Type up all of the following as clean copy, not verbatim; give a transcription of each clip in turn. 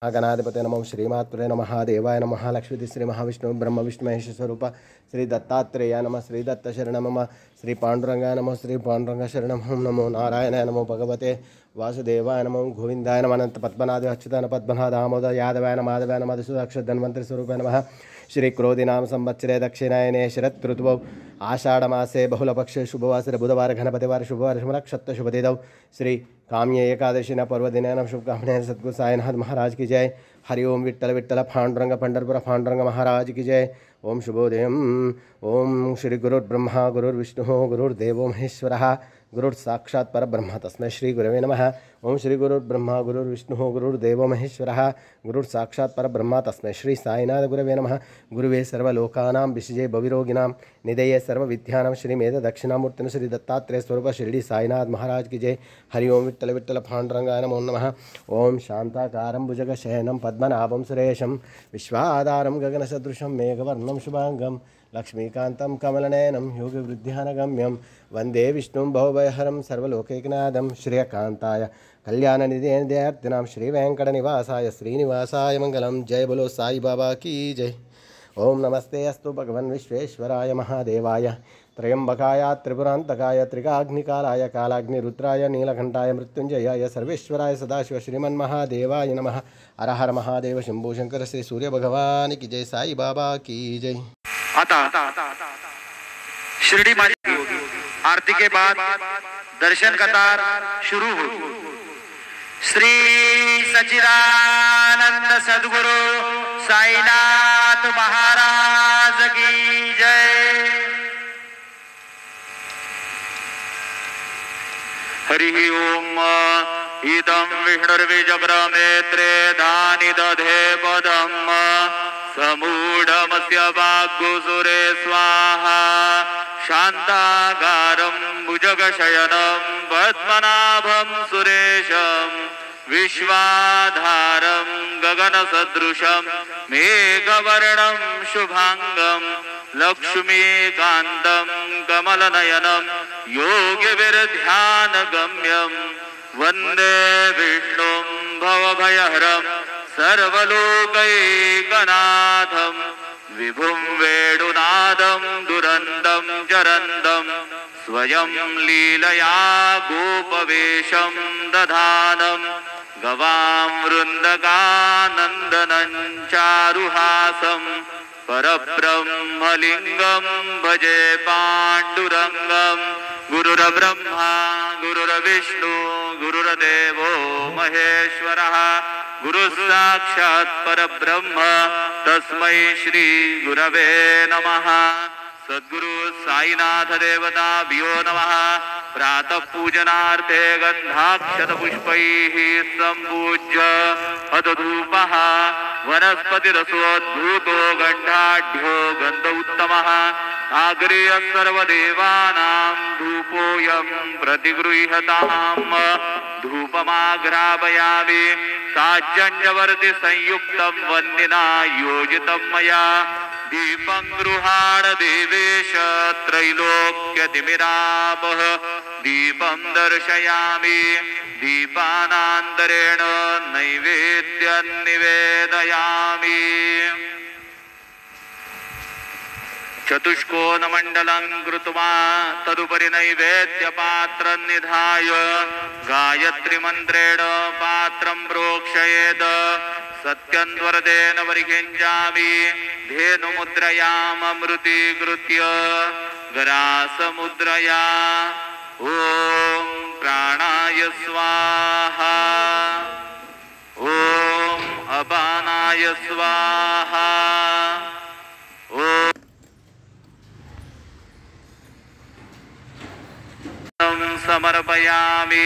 गणाधिपते नमः श्रीमात्रे नमः देवाय नमः लक्ष्मी श्री महाविष्णु ब्रह्म विष्णु महेश स्वरूप श्री दत्तात्रेय नमः श्री दत्त शरण मम श्री पांडुरंगाय नमः श्री पांडुरंग शरण नमो नारायणाय नमो भगवते वासुदेवाय नमो गोविंदाय नमः अनंत पद्मनाभ अच्युताय पद्मनाभ दामोदर यादवाय नमः माधवाय नमः मधुसूदन धन्वंतरि स्वरूपाय नमः श्री क्रोधिनाम संवत्सरे दक्षिणायने शरत् ऋतुवौ आषाढ़मासे बहुलपक्षे शुभवासरे बुधवार गणपतिवार शुभवार नक्षत्र शुभतिथौ श्री काम्य एकादशी न पर्वदिन शुभकामने सद्गुरु साईनाथ महाराज की जय। हरि ओम विट्ठल विट्ठल पांडुरंग पंढरपुर पांडुरंग महाराज की जय। ओम शुभोदयम। ओम श्री गुरुर्ब्रह्मा गुरुर्विष्णु गुरुर्देवो महेश्वरः गुरुर् साक्षात् परब्रह्म तस्मै श्री गुरवे नमः। ओम श्री गुरुर्ब्रह्मा गुरुर्विष्णु गुरुर्देवो महेश्वरः गुरुर् साक्षात् परब्रह्म तस्मै श्री साईनाथ गुरवे नमः। गुरुवे सर्वलोकानां विषये भविरोगिणां निधये सर्वविद्यानां श्री मेध दक्षिणामूर्तिं श्री दत्तात्रेय स्वरूप शिरडी साईनाथ महाराज की जय। हरि ओम विट्ठल विट्ठल पांडुरंगाय नमो नमः। ओम शांताकारं भुजगशयनं पद्मनाभं सुरेशं विश्वाधारं गगनसदृशं मेघवर्णं शुभांगं लक्ष्मीकान्तं कमलनयनं योगिवृद्ध्यानगम्यं वन्दे विष्णुं भवभयहरं सर्वलोकैकनाथं श्रियकान्ताय कल्याणनिधेर्थिनां श्रीवेङ्कटनिवासाय श्रीनिवासाय मंगलम। जय बोलो साई बाबा की जय। ओम नमस्ते अस्तु भगवन् विश्वेश्वराय महादेवाय त्र्यंबकाय त्रिपुरान्तकाय त्रिकाग्निकालाय कालाग्निरुद्राय नीलकंठाय मृत्युंजयाय सर्वेश्वराय सदाशिव श्रीमन्महादेवाय नमः। हर हर महादेव शंभो शंकर श्री सूर्य भगवान की जय। साई बाबा की जय। आता शिरडी माई आरती के बाद दर्शन कतार शुरू हो। श्री सच्चिदानंद सद्गुरु साईनाथ महाराज की जय। हरि ओम। इदं विष्णुर्विजग्रमेत्रे दानि दधे पदम् समूढमस्य वाग्गुसुरे स्वाहा। शान्ताकारं भुजगशयनं पद्मनाभं सुरेशं विश्वाधारं गगनसदृशं मेघवर्णं शुभांगं लक्ष्मीकान्तं कमलनयनं योगिविरध्यानगम्यं वन्दे विष्णुं भवभयहरं सर्वलोकैकनाथं विभुं वेणुनादं दुरन्दं जरन्दं स्वयं लीलया गोपवेशं दधानं गवां वृन्दकानन्दनं चारुहासं परब्रह्मलिङ्गं भजे पाण्डुरङ्गं। गुरुर्ब्रह्मा गुरुर्विष्णु गुरुर्देवो महेश्वरः गुरुः साक्षात् परब्रह्म तस्मै श्री गुरवे नमः। सद्गुरु साईनाथ देवताभ्यो नमः। प्रातः पूजनार्थे गन्धाक्षत पुष्पैः सम्पूज्य अधधूपः वनस्पतिरसोद्भूतो गन्धाढ्यो गन्ध उत्तमः आग्रेय सर्वदेवानां धूपोऽयं प्रतिगृह्यताम्। धूपमाघ्रापयामि साज्जन्यवर्ति संयुक्तं वन्दिना योजितं मया। दीपं गृहाण देवेश त्रैलोक्यतिमिरापः दीपं दर्शयामि दीपानान्तरेण नैवेद्यं निवेदयामि। चतुष्कोणमण्डलं कृत्वा तदुपरि नैवेद्यपात्रं निधाय गायत्रीमन्त्रेण पात्रं प्रोक्षयेत्। सत्यन्वरदेन परिकिञ्जामि धेनुमुद्रयाममृतीकृत्य गरासमुद्रया। ॐ प्राणाय स्वाहा ॐ अपानाय स्वाहा समर्पयामि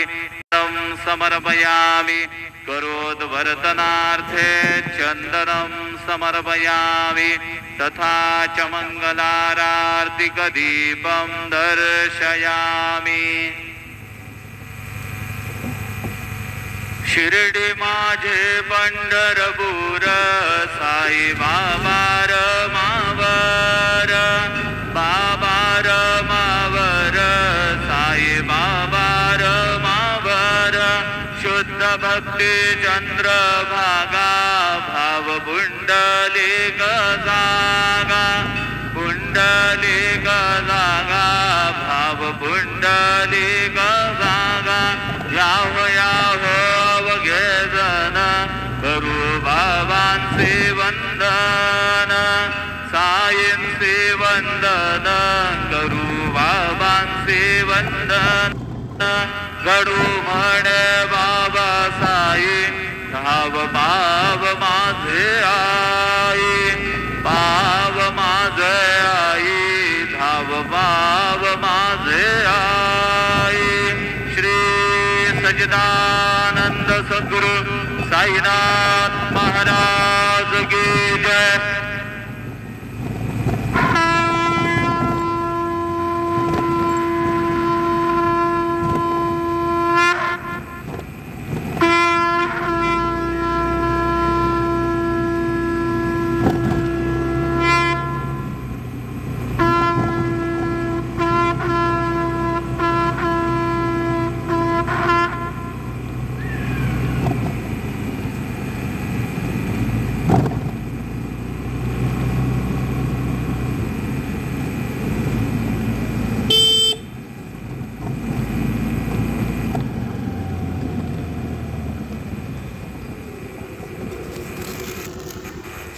करोद्वर्तनार्थे चन्दनं समर्पयामि तथा च मङ्गलारार्तिकदीपं दर्शयामि। शिर्डी माझे पंढरपूर साई बाबा रमावर बाबा रमावर साई बाबा रमावर शुद्ध भक्ति चंद्र भागा जागा पुंडलिक जागा भाव पुंडलिक जागा याव वगे जन करू बाबांचे वंदन सायंचे वंदन करू बाबांचे वंदन घडू म्हणे बाबा साई धाव पाव माझे आई पाव माझे आई धाव पाव माझे आई श्री सच्चिदानंद सद्गुरु साईनाथ महाराज की जय।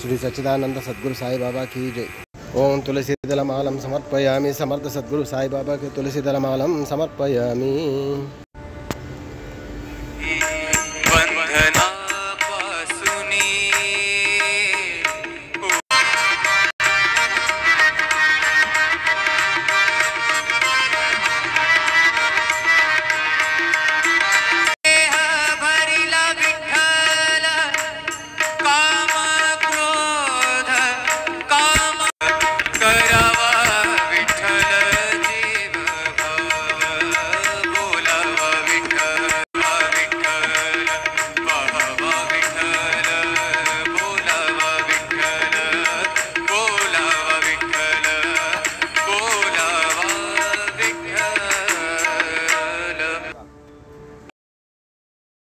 श्री सच्चिदानंद सद्गुरु साई बाबा की जय। ओम तुलसीदलमालं समर्पयामि समर्थ सद्गुरु साई बाबा के तुलसीदलमालं समर्पयामि।